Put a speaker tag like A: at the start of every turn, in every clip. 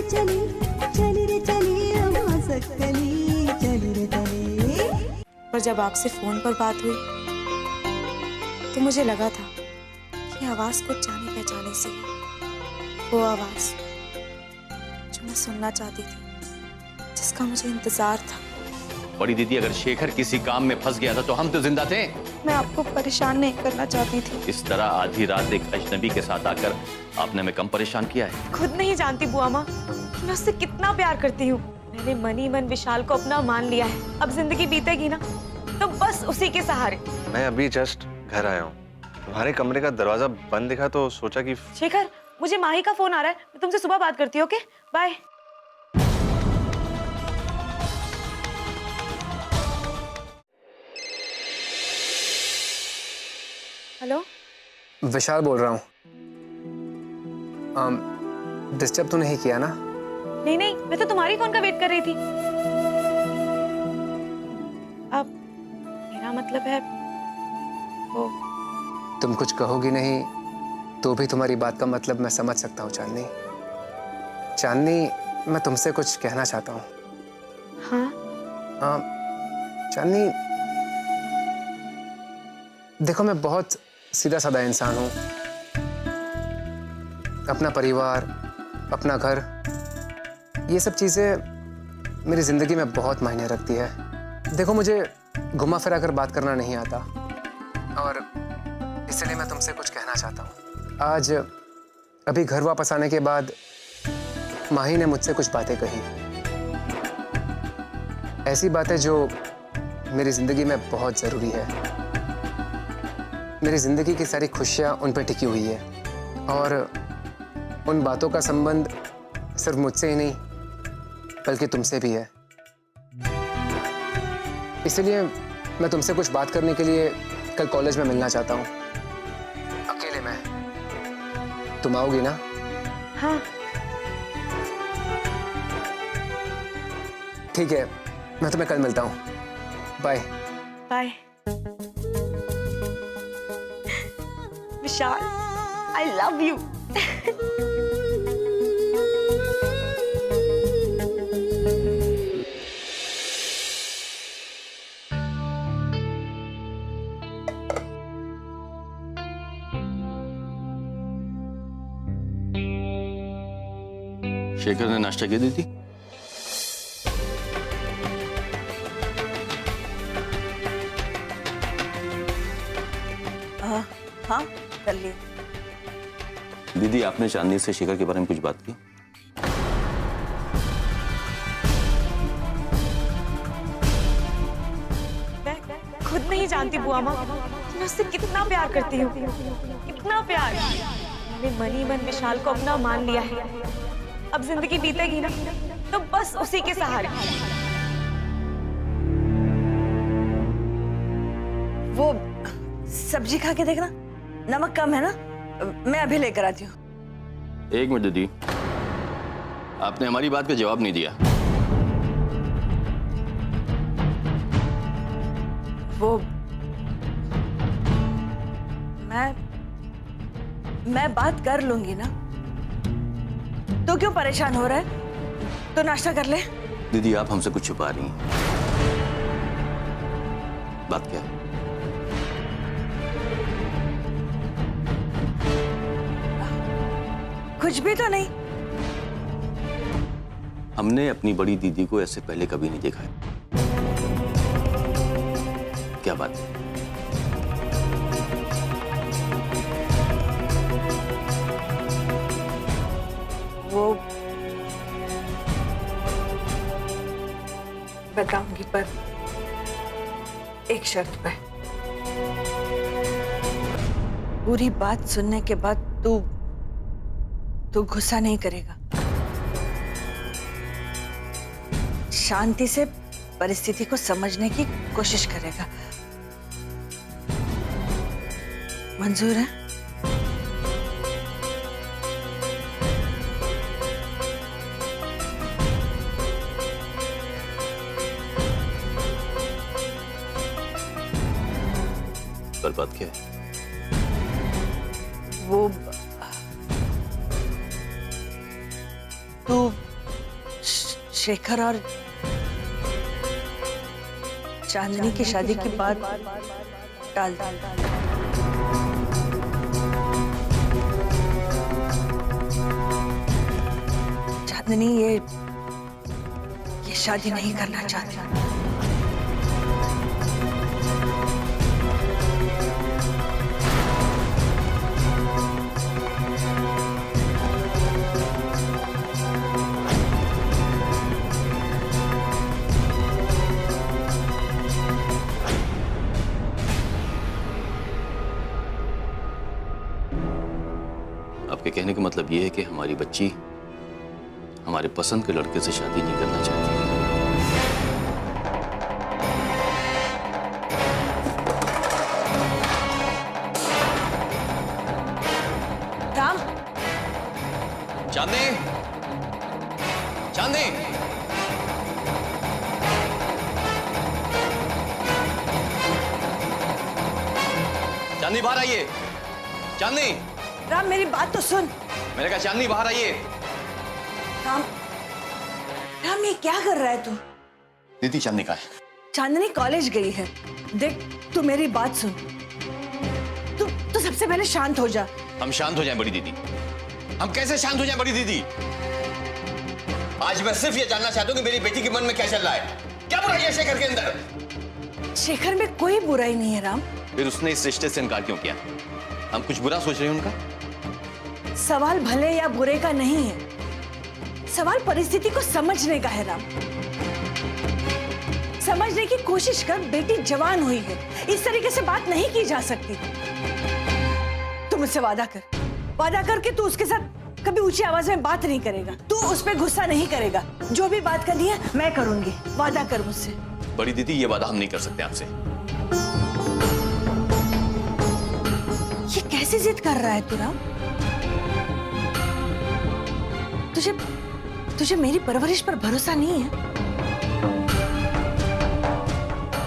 A: चली चली रे चली सकली चली रे चली।
B: पर जब आपसे फोन पर बात हुई तो मुझे लगा था कि आवाज कुछ जाने पहचाने से है, वो आवाज जो मैं सुनना चाहती थी, जिसका मुझे इंतजार था।
C: बड़ी दीदी, अगर शेखर किसी काम में फंस गया था तो हम तो जिंदा थे।
B: मैं आपको परेशान नहीं करना चाहती थी।
C: इस तरह आधी रात एक अजनबी के साथ आकर आपने हमें कम परेशान किया है।
B: खुद नहीं जानती बुआ माँ, मैं उससे कितना प्यार करती हूँ। मैंने मन ही मन विशाल को अपना मान लिया है। अब जिंदगी बीतेगी ना तो बस उसी के सहारे।
D: मैं अभी जस्ट घर आया हूँ, तुम्हारे कमरे का दरवाजा बंद दिखा तो सोचा कि
B: शेखर, मुझे माही का फोन आ रहा है, मैं तुमसे सुबह बात करती हूँ। Okay, bye. हेलो,
E: विशाल बोल रहा हूँ। डिस्टर्ब तो नहीं किया ना?
B: नहीं नहीं, मैं तो तुम्हारी फोन का वेट कर रही थी। अब मेरा मतलब है वो।
E: तुम कुछ कहोगी नहीं तो भी तुम्हारी बात का मतलब मैं समझ सकता हूँ चांदनी। चांदनी, मैं तुमसे कुछ कहना चाहता हूँ।
B: हाँ?
E: चांदनी, देखो मैं बहुत सीधा साधा इंसान हूँ। अपना परिवार, अपना घर, ये सब चीजें मेरी जिंदगी में बहुत मायने रखती है। देखो, मुझे घुमा फिरा कर बात करना नहीं आता और इसलिए मैं तुमसे कुछ कहना चाहता हूँ। आज अभी घर वापस आने के बाद माही ने मुझसे कुछ बातें कही, ऐसी बातें जो मेरी जिंदगी में बहुत जरूरी है। मेरी जिंदगी की सारी खुशियां उन पर टिकी हुई है और उन बातों का संबंध सिर्फ मुझसे ही नहीं बल्कि तुमसे भी है। इसलिए मैं तुमसे कुछ बात करने के लिए कल कॉलेज में मिलना चाहता हूँ, अकेले में। तुम आओगी ना?
B: हाँ।
E: ठीक है, मैं तुम्हें कल मिलता हूँ। Bye.
B: Bye Vishal, I love you.
C: Shekhar ने नाश्ता किया दीदी?
A: हाँ, कर लिए।
C: दीदी, आपने चांदनी से शेखर के बारे में कुछ बात की?
B: मैं खुद नहीं जानती बुआ माँ, मैं उससे कितना प्यार करती हूँ, कितना प्यार। मैंने मन ही मन विशाल को अपना मान लिया है। अब जिंदगी बीतेगी ना तो बस उसी के सहारे।
A: वो सब्जी खा के देखना, नमक कम है ना? मैं अभी लेकर आती हूँ।
C: एक मिनट दीदी, आपने हमारी बात का जवाब नहीं दिया।
A: वो मैं बात कर लूंगी ना। तो क्यों परेशान हो रहा है? तो नाश्ता कर ले।
C: दीदी, आप हमसे कुछ छुपा रही हैं। बात क्या है?
A: कुछ भी तो नहीं।
C: हमने अपनी बड़ी दीदी को ऐसे पहले कभी नहीं देखा है। क्या बात है?
A: वो बताऊंगी, पर एक शर्त पे। पूरी बात सुनने के बाद तू गुस्सा नहीं करेगा। शांति से परिस्थिति को समझने की कोशिश करेगा। मंजूर है?
C: पर बात क्या है?
A: वो शेखर और चांदनी की शादी की बात टाल चांदनी ये शादी नहीं करना चाहती।
C: आपके कहने का मतलब ये है कि हमारी बच्ची हमारे पसंद के लड़के से शादी नहीं करना चाहती।
A: राम,
C: चांदनी, चांदनी, चांदनी बाहर आइए। चांदनी,
A: राम मेरी बात तो सुन।
C: मैंने कहा चांदनी बाहर आइए।
A: राम, राम ये क्या कर रहा है तू?
C: दीदी चांदनी कहाँ है?
A: चांदनी कॉलेज गई है। देख तू मेरी बात सुन। तू सबसे पहले शांत हो जा।
C: हम शांत हो जाएं बड़ी दीदी? हम कैसे शांत हो जाएं बड़ी दीदी? आज मैं सिर्फ ये जानना चाहता हूँ कि मेरी बेटी के मन में क्या चल रहा है। क्या बुराई है शेखर के अंदर?
A: शेखर में कोई बुराई नहीं है राम।
C: फिर उसने इस रिश्ते से इनकार क्यों किया? हम कुछ बुरा सोच रहे हैं उनका?
A: सवाल भले या बुरे का नहीं है, सवाल परिस्थिति को समझने का है राम। समझने की कोशिश कर, बेटी जवान हुई है, इस तरीके से बात नहीं की जा सकती। तू मुझसे वादा कर कि तू उसके साथ कभी ऊंची आवाज में बात नहीं करेगा, तू उस पर गुस्सा नहीं करेगा। जो भी बात करनी है मैं करूंगी, वादा कर मुझसे।
C: बड़ी दीदी ये वादा हम नहीं कर सकते आपसे।
A: ये कैसी जिद कर रहा है तू राम? तुझे मेरी परवरिश पर भरोसा नहीं है?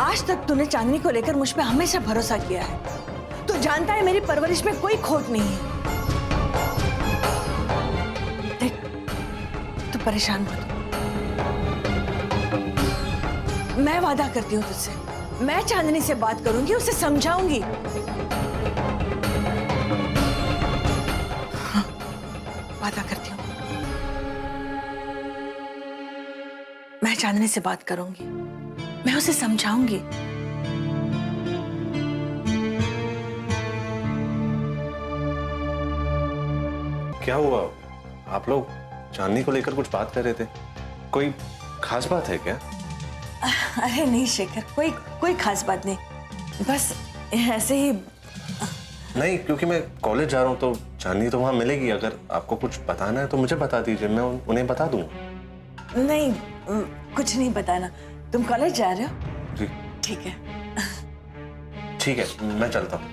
A: आज तक तूने चांदनी को लेकर मुझ पे हमेशा भरोसा किया है। तू जानता है मेरी परवरिश में कोई खोट नहीं है। देख, तू परेशान मत हो। मैं वादा करती हूँ तुझसे, मैं चांदनी से बात करूंगी, उसे समझाऊंगी। हाँ, वादा करती हूँ। मैं चांदनी से बात करूंगी, मैं उसे समझाऊंगी।
D: क्या हुआ? आप लोग चांदनी को लेकर कुछ बात कर रहे थे, कोई खास बात है क्या?
A: अरे नहीं शेखर, कोई खास बात नहीं, बस ऐसे ही।
D: नहीं, क्योंकि मैं कॉलेज जा रहा हूँ तो चांदनी तो वहां मिलेगी। अगर आपको कुछ बताना है तो मुझे बता दीजिए, मैं उन्हें बता दूंगा।
A: नहीं, कुछ नहीं बताना। तुम कॉलेज जा रहे हो?
D: जी
A: ठीक है।
D: ठीक है, मैं चलता हूँ।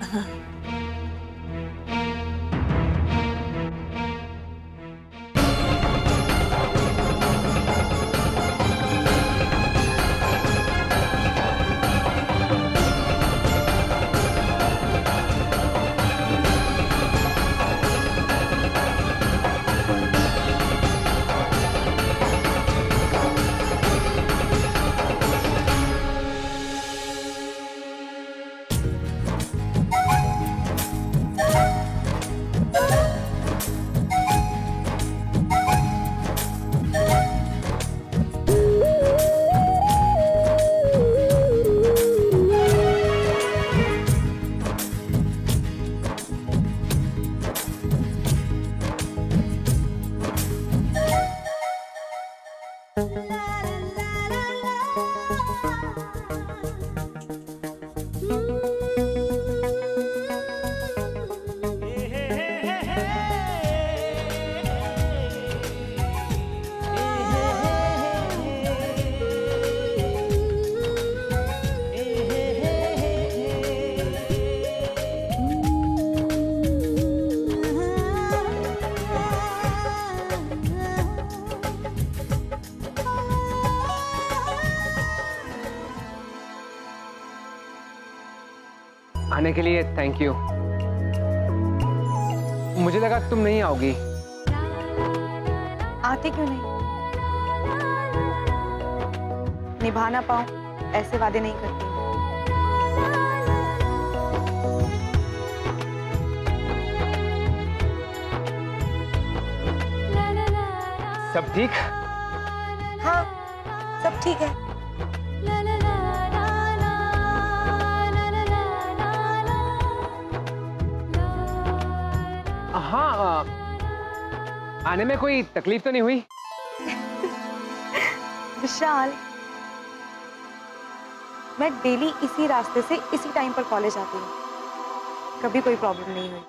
E: आने के लिए थैंक यू। मुझे लगा कि तुम नहीं आओगी।
B: आते क्यों नहीं? निभा ना पाऊं ऐसे वादे नहीं करती हूँ।
E: सब ठीक?
B: हाँ, सब ठीक है।
E: हाँ, आने में कोई तकलीफ तो नहीं हुई?
B: विशाल, मैं डेली इसी रास्ते से इसी टाइम पर कॉलेज आती हूँ, कभी कोई प्रॉब्लम नहीं हुई।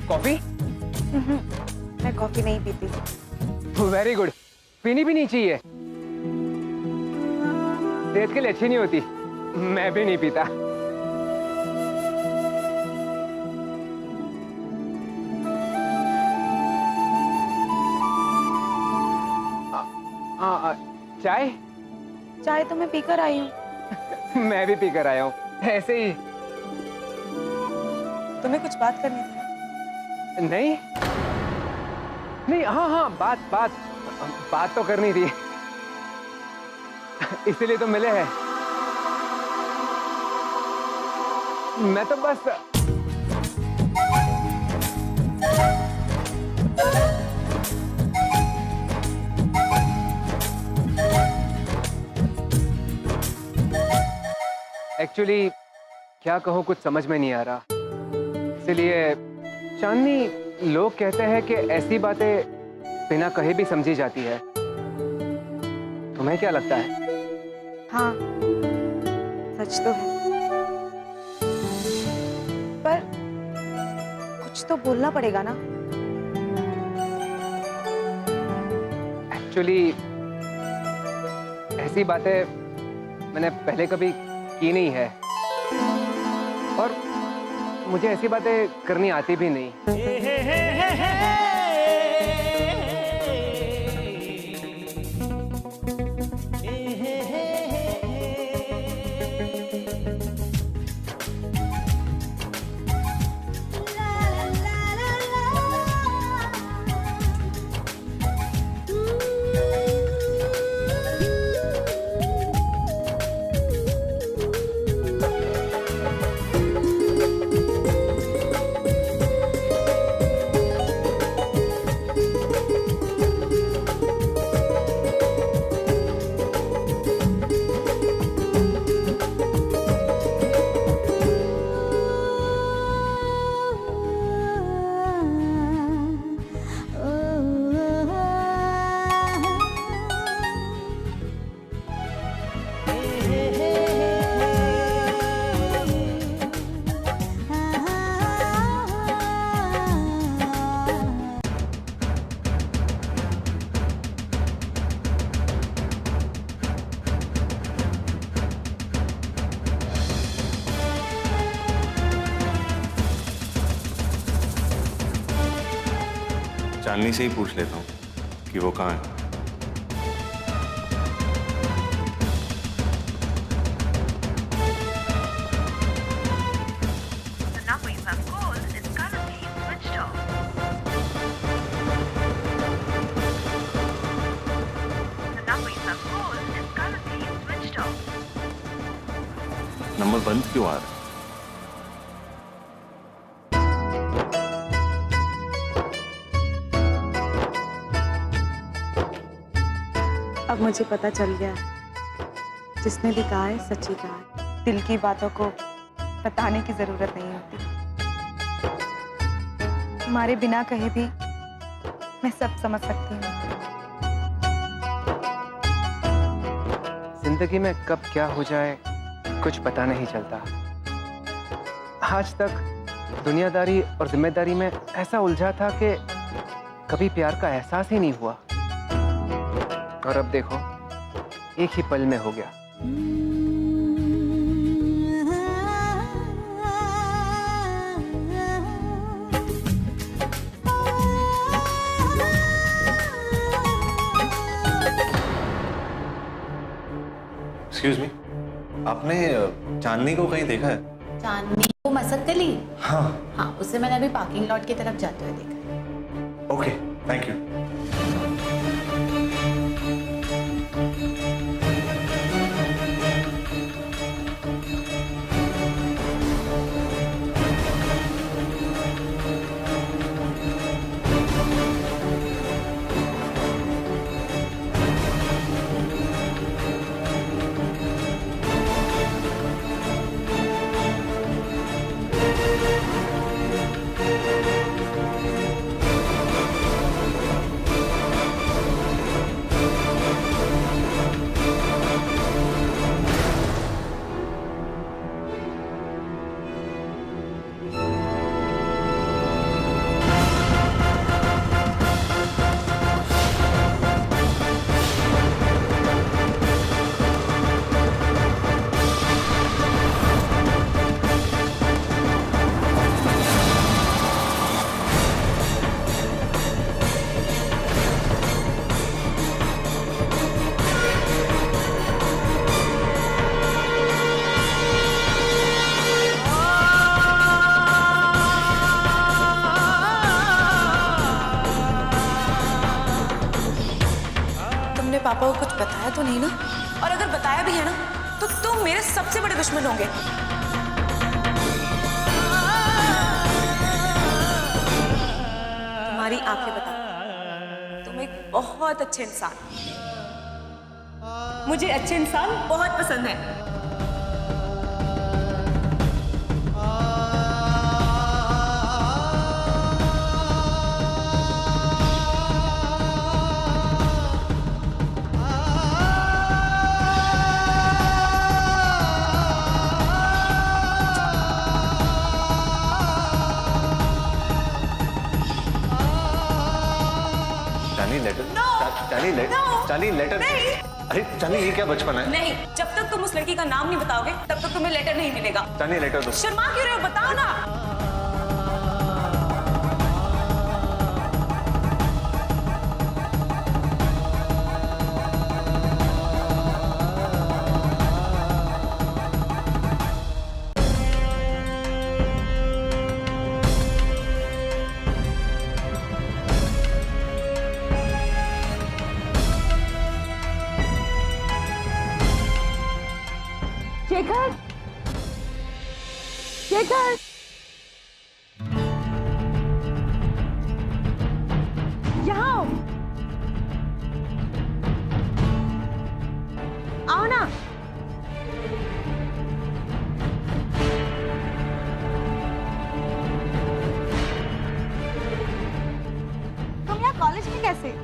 E: कॉफी?
B: मैं कॉफी नहीं पीती।
E: वेरी गुड, पीनी भी नहीं चाहिए, सेहत के लिए अच्छी नहीं होती। मैं भी नहीं पीता। चाय?
B: चाय तो मैं पीकर आई हूँ।
E: मैं भी पीकर आया हूँ, ऐसे ही।
B: तुम्हें कुछ बात करनी थी?
E: नहीं नहीं, हाँ, बात तो करनी थी, इसलिए तो मिले हैं। मैं तो बस एक्चुअली क्या कहूँ, कुछ समझ में नहीं आ रहा। इसलिए चांदनी, लोग कहते हैं कि ऐसी बातें बिना कहे भी समझी जाती है। तुम्हें क्या लगता है?
B: हाँ, सच तो है, पर कुछ तो बोलना पड़ेगा ना।
E: एक्चुअली ऐसी बातें मैंने पहले कभी की नहीं है, और मुझे ऐसी बातें करनी आती भी नहीं।
D: चांदनी से ही पूछ लेता हूँ कि वो कहाँ है। नंबर बंद क्यों आ रहा है?
B: अब मुझे पता चल गया, जिसने भी कहा है सच ही कहा है। दिल की बातों को बताने की जरूरत नहीं होती। तुम्हारे बिना कहे भी मैं सब समझ सकती हूँ।
E: जिंदगी में कब क्या हो जाए कुछ पता नहीं चलता। आज तक दुनियादारी और जिम्मेदारी में ऐसा उलझा था कि कभी प्यार का एहसास ही नहीं हुआ, और अब देखो एक ही पल में हो गया।
D: एक्सक्यूज मी, आपने चांदनी को कहीं देखा है?
F: चांदनी को पसंद कर ली?
D: हाँ।
F: हाँ, उसे मैंने अभी पार्किंग लॉट की तरफ जाते हुए देखा।
D: Okay, thank you.
B: पापा को कुछ बताया तो नहीं ना? और अगर बताया भी है ना तो तुम मेरे सबसे बड़े दुश्मन होंगे। तुम्हारी आंखें बता, तुम एक बहुत अच्छे इंसान। मुझे अच्छे इंसान बहुत पसंद है।
D: चाली लेटर। अरे चाली, ये क्या बचपन है?
B: नहीं, जब तक तुम उस लड़की का नाम नहीं बताओगे तब तक तुम्हें लेटर नहीं मिलेगा।
D: चाली लेटर दो।
B: शर्मा क्यों रहे हो, बताओ ना।
A: शेखर, शेखर, यहाँ आओ ना। तुम यहाँ कॉलेज में कैसे?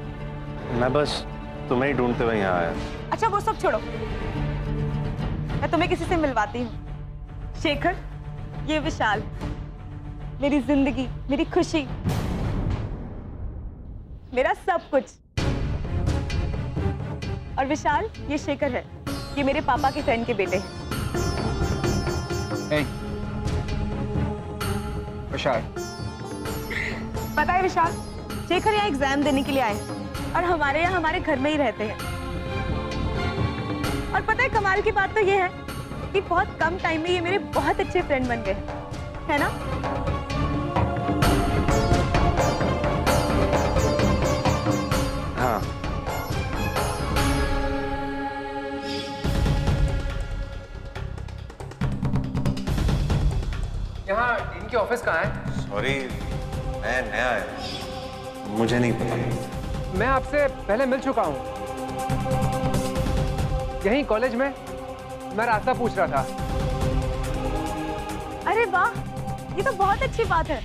D: मैं बस तुम्हें ही ढूंढते हुए यहाँ आया।
A: अच्छा वो सब छोड़ो, मैं तुम्हें किसी से मिलवाती हूँ। शेखर, ये विशाल, मेरी जिंदगी, मेरी खुशी, मेरा सब कुछ। और विशाल, ये शेखर है, ये मेरे पापा के फ्रेंड के बेटे हैं।
E: hey. विशाल,
A: पता है विशाल, शेखर यहाँ एग्जाम देने के लिए आए हैं और हमारे यहाँ हमारे घर में ही रहते हैं। और पता है कमाल की बात तो ये है कि बहुत कम टाइम में ये मेरे बहुत अच्छे फ्रेंड बन गए, है ना?
D: हाँ।
E: यहाँ इनकी ऑफिस कहाँ है?
D: सॉरी, मैं नया है, मुझे नहीं पता।
E: मैं आपसे पहले मिल चुका हूँ, यहीं कॉलेज में। मैं रास्ता पूछ रहा था।
A: अरे वाह, ये तो बहुत अच्छी बात है।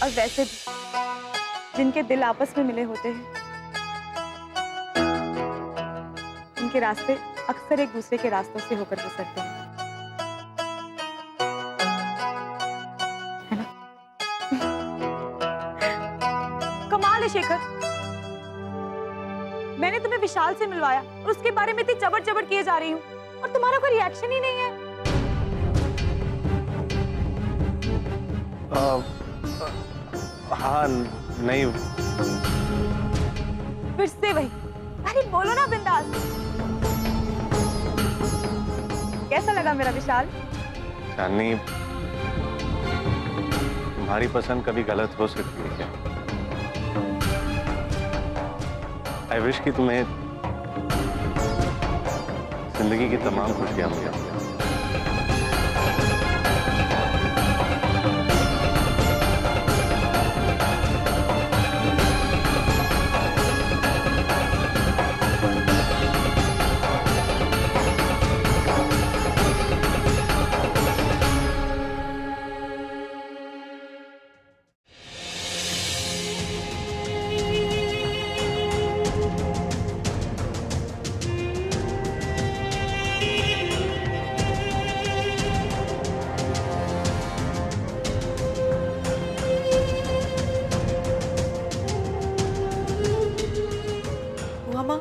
A: और वैसे भी जिनके दिल आपस में मिले होते हैं, उनके रास्ते अक्सर एक दूसरे के रास्तों से होकर गुजरते हैं, है ना? कमाल है शेखर, मैंने तुम्हें विशाल से मिलवाया और उसके बारे में इतनी चबड़ किए जा रही हूँ और तुम्हारा कोई रिएक्शन ही नहीं है।
D: हाँ, नहीं।
A: फिर से वही, अरे बोलो ना बिंदास।
G: कैसा लगा मेरा विशाल?
D: चांदनी, तुम्हारी पसंद कभी गलत हो सकती है क्या? आई विश कि तुम्हें जिंदगी की तमाम खुशियां मिल जाए।
B: मामा,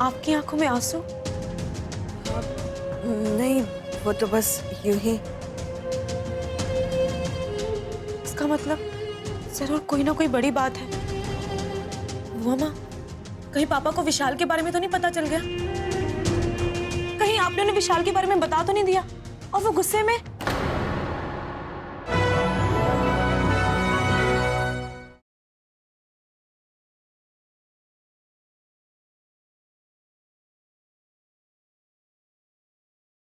B: आपकी आंखों में आंसू?
A: नहीं, वो तो बस यूं ही।
B: इसका मतलब जरूर कोई ना कोई बड़ी बात है। मामा, कहीं पापा को विशाल के बारे में तो नहीं पता चल गया? कहीं आपने उन्हें विशाल के बारे में बता तो नहीं दिया और वो गुस्से में